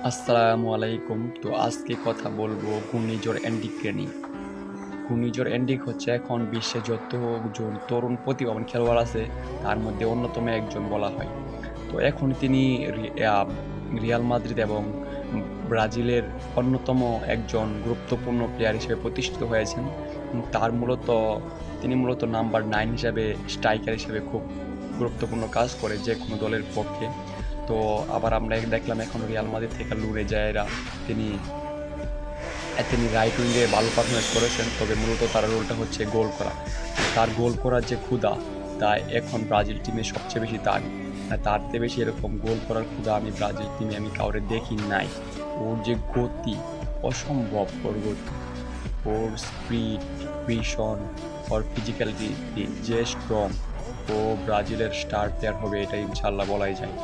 আসসালামু আলাইকুম। তো আজকে কথা বলবো ঘূর্ণিঝড় এন্ডিককে নিয়ে। ঘূর্ণিঝড় এন্ডিক হচ্ছে এখন বিশ্বে যতজন তরুণ প্রতিভাবান খেলোয়াড় আছে তার মধ্যে অন্যতম একজন বলা হয়। তো এখন তিনি রিয়াল মাদ্রিদ এবং ব্রাজিলের অন্যতম একজন গুরুত্বপূর্ণ প্লেয়ার হিসেবে প্রতিষ্ঠিত হয়েছেন। তিনি মূলত নাম্বার 9 হিসাবে স্ট্রাইকার হিসেবে খুব গুরুত্বপূর্ণ কাজ করে যেকোনো দলের পক্ষে। তো আবার আমরা দেখলাম এখন রিয়াল মাদ্রিদ থেকে লুরে জায়েরা তিনি তিনি রাইট উইংয়ে ভালো পারফরমেন্স করেছেন, তবে মূলত তার রোলটা হচ্ছে গোল করা। তার গোল করার যে ক্ষুধা, তা এখন ব্রাজিল টিমে সবচেয়ে বেশি তার চেয়ে বেশি এরকম গোল করার ক্ষুধা আমি ব্রাজিল টিমে কাউরে দেখি নাই। ওর যে গতি, অসম্ভব ওর গতি, ওর স্পিড, ভিশন, ওর ফিজিক্যালিটি যে স্ট্রং, ও ব্রাজিলের স্টার প্লেয়ার হবে এটা ইনশাল্লাহ বলাই যায়।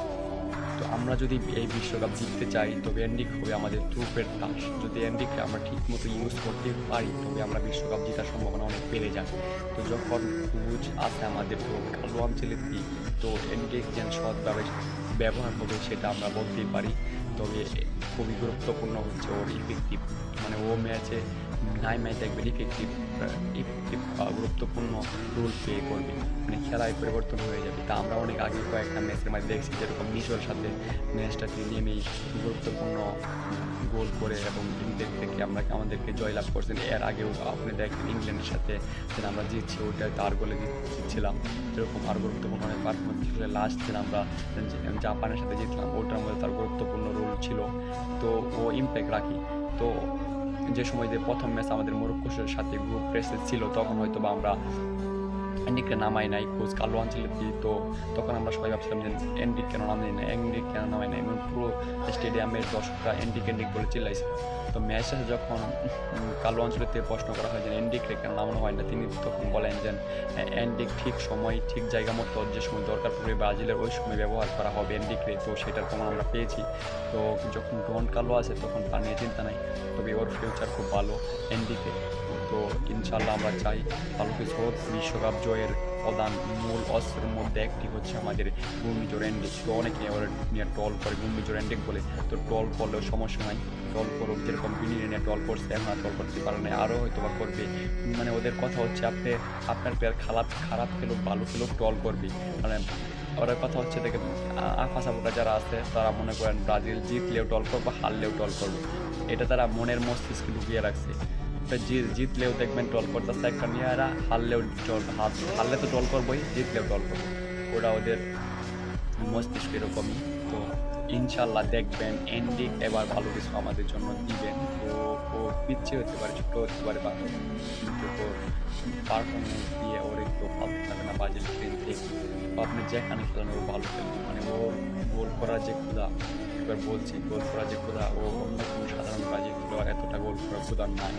তো আমরা যদি এই বিশ্বকাপ জিততে চাই তবে এন্ডিক হবে আমাদের ট্রুপের তাস। যদি এন্ডিককে আমরা ঠিকমতো ইউজ করতে পারি তবে আমরা বিশ্বকাপ জেতার সম্ভাবনা অনেক বেড়ে যায়। তো যখন কোচ আছে আমাদের তো কালো আঞ্চলিক, তো এন্ডিক যেন সৎভাবে ব্যবহার হবে সেটা আমরা বলতেই পারি। তবে খুবই গুরুত্বপূর্ণ হচ্ছে ওর ইফেক্টিভ, মানে ও ম্যাচে দেখবেন ইফেক্টিভ গুরুত্বপূর্ণ রোল প্লে করবে, মানে খেলায় পরিবর্তন হয়ে যাবে। তা আমরা অনেক আগে কয়েকটা ম্যাচের মাঝে দেখছি যেরকম মিশোর সাথে ম্যাচটা তিনি নেমেই গুরুত্বপূর্ণ গোল করে এবং ইংল্যান্ড থেকে আমাদেরকে জয়লাভ করছেন। এর আগেও আপনি দেখেন ইংল্যান্ডের সাথে যেন আমরা জিতছি, ওইটা তার গোলে জিতছিলাম। এরকম আর গুরুত্বপূর্ণ অনেক পারফরমেন্স ছিল। লাস্ট দিন আমরা জাপানের সাথে জিতলাম, ওটার মধ্যে তার গুরুত্বপূর্ণ রোল ছিল। তো ও ইম্প্যাক্ট রাখি। তো যে সময় যে প্রথম ম্যাচ আমাদের মরক্কোর সাথে গ্রুপ ফেসে ছিল তখন হয়তো বা আমরা এন্ডিককে নামাই নাই, কোচ কালো আঞ্চলিক। তো তখন আমরা সবাই ভাবছিলাম যে এন্ডিক কেন নামাই নাই, এন্ডিক কেন নামাই নাই, এবং পুরো স্টেডিয়ামের দর্শকরা এন্ডিক বলে চিল্লাইছে। তো ম্যাচ শেষে যখন কালো আঞ্চলিক থেকে প্রশ্ন করা হয় যে এন্ডিককে কেন নামানো হয় না, তিনি তখন বলেন যে এন্ডিক ঠিক সময় ঠিক জায়গা মতো যে সময় দরকার পড়বে ব্রাজিলের ওই সময় ব্যবহার করা হবে এন্ডিককে। তো সেটার প্রমাণ আমরা পেয়েছি। তো যখন ডন কালো আছে তখন তার নিয়ে চিন্তা নাই, তবে ওর ফিউচার খুব ভালো এন্ডিকে। তো ইনশাল্লাহ আমরা চাই ভালো কিছু হোক। বিশ্বকাপ জয়ের প্রধান মূল অস্ত্রের মধ্যে একটি হচ্ছে আমাদের ঘূর্ণিঝড় এন্ডিক। তো অনেকে ওরা নিয়ে টল করে ঘূর্ণিঝড় এন্ডিক বলে, তো টল করলেও সমস্যা নাই, টল করুক। যেরকম বিনিয়ে নিয়ে টল করছে, এখন আর টল করতে পারে না, আরও হয়তো বা করবে। মানে ওদের কথা হচ্ছে আপনার প্লেয়ার খারাপ খেলুক ভালো খেলুক টল করবে, মানে ওরা কথা হচ্ছে দেখেন আফাসাবোটা যারা আছে তারা মনে করেন ব্রাজিল জিতলেও টল করবো, হারলেও টল করবো। এটা তারা মনের মস্তিষ্কে ঢুকিয়ে রাখছে। জিতলেও দেখবেন টল করতেছে একটা নিয়ে, এরা হারলে তো টল করবোই, জিতলেও টল করবো। ওরা ওদের মস্তিষ্ক এরকমই। তো ইনশাল্লাহ দেখবেন এন্ডিক এবার ভালো কিছু আমাদের জন্য দিবেন। তো ও পিছিয়ে হতে পারে, ছোটো হতে পারে, কিন্তু ওর পারফরমেন্স দিয়ে ওর একটু ভালো থাকে না ব্রাজিল টিম থেকে। তো আপনি যেখানে খেলেন ও ভালো খেলবে, মানে ও গোল করার যে ক্ষুধা, এবার বলছি গোল করার যে ক্ষুধা, ও অন্য কোনো সাধারণ ব্রাজিল খেলোয়াড় এতটা গোল করার ক্ষুধা নাই।